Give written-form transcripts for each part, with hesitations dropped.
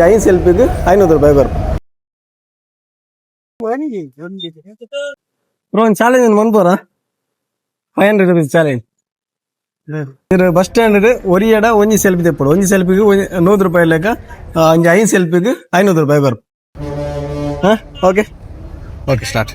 ಐದು ಸೆಲ್ಫಿಗೆ 500 ರೂಪಾಯಿ ಬರುತ್ತೆ. ಬ್ರೋ ಒಂದು ಚಾಲೆಂಜ್ ಮನ್ಪೋರ 500 rupees ಚಾಲೆಂಜ್. ಬಸ್ ಸ್ಟ್ಯಾಂಡ್ ಒರಿಯಡ ಒಂಜಿ ಸೆಲ್ಫಿ ತೆಪ್ಪಡು, ಒಂಜಿ ಸೆಲ್ಫಿಗೆ 100 ರೂಪಾಯಿ ಲೆಕ್ಕ, ಒಂಜಿ 5 ಸೆಲ್ಫಿಗೆ 500 ರೂಪಾಯಿ ಬರುತ್ತೆ. ಹಾಂ ಓಕೆ ಓಕೆ ಸ್ಟಾರ್ಟ್.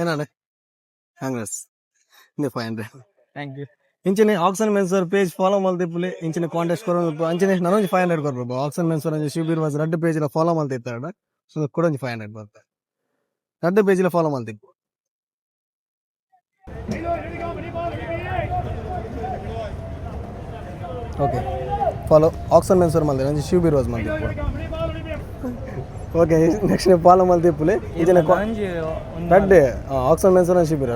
ಏನಾಳೆ ಕಾಂಗ್ರೆಸ್ 500. Thank you. ಇಂಚಿನ ಆಕ್ಸನ್ ಮೆನ್ಸರ್ ಪೇಜ್ ಫಾಲೋ ಮಲ್ತಿಪ್ಪುಲೆ ಇಂಚಿನ ಕಾಂಟೆಸ್ಟ್ ಕೊರೋದು ಅಂಚಿನ ನನೊಂದು 500 ಕೊರ್ಬೇಕು. ಆಕ್ಸನ್ ಮೆನ್ಸರ್ ಅಂಚೆ ಶಿಬಿರ್ ವಾಸ್ ರೆಡ್ ಪೇಜ್ ಫಾಲೋ ಮಲ್ತಿರ್ತಾರ, ಸೊ ಕೊಡೊಂದು 500 ಬರ್ತಾರೆ. ರೆಡ್ ಪೇಜ್ ಫಾಲೋ ಮಲ್ತಿಪ್ಪು. ಓಕೆ ಫಾಲೋ ಆಕ್ಸನ್ ಮೆನ್ಸರ್ ಮಲ್ತಿರ ಅಂಚೆ ಶಿಬಿರ್ ವಾಸ್ ಮಲ್ತಿಪ್ಪು. ಓಕೆ ನೆಕ್ಸ್ಟ್ ಫಾಲೋ ಮಲ್ತಿಪ್ಪುಲೆ ಇಂಚಿನ ರೆಡ್ ಆಕ್ಸನ್ ಮೆನ್ಸರ್ ಶಿಬಿರ್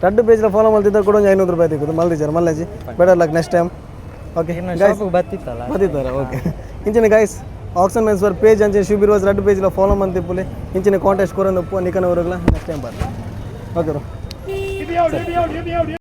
ರೆಡ್ ಪೇಜ್ ಫಾಲೋ ಮಲ್ತಿದ್ದ ಕೂಡ 500 ರೂಪಾಯಿ ತೆಗೆದು ಮಲ್ತಿದ್ದಾರೆ. ಮಲ್ಲಾಜಿ better luck next time. Okay ಬರ್ತಿದ್ದಾರೆ. ಓಕೆ ಇಂಚಿನ ಗೈಸ್ ಆಕ್ಸನ್ ಮೆನ್ಸರ್ ಪೇಜ್ ಅಂಚೆ ಶಿಬಿರ್ ವಾಸ್ ರೆಡ್ ಪೇಜ್ ಫಾಲೋ ಮಲ್ತಿಪ್ಪುಲೆ ಇಂಚಿನ ಕಾಂಟೆಸ್ಟ್ ಕೊರೊಂದು ನಿಕನ ಊರಗಳ ನೆಕ್ಸ್ಟ್ ಟೈಮ್ ಬರ್ತಾರೆ. Okay bro.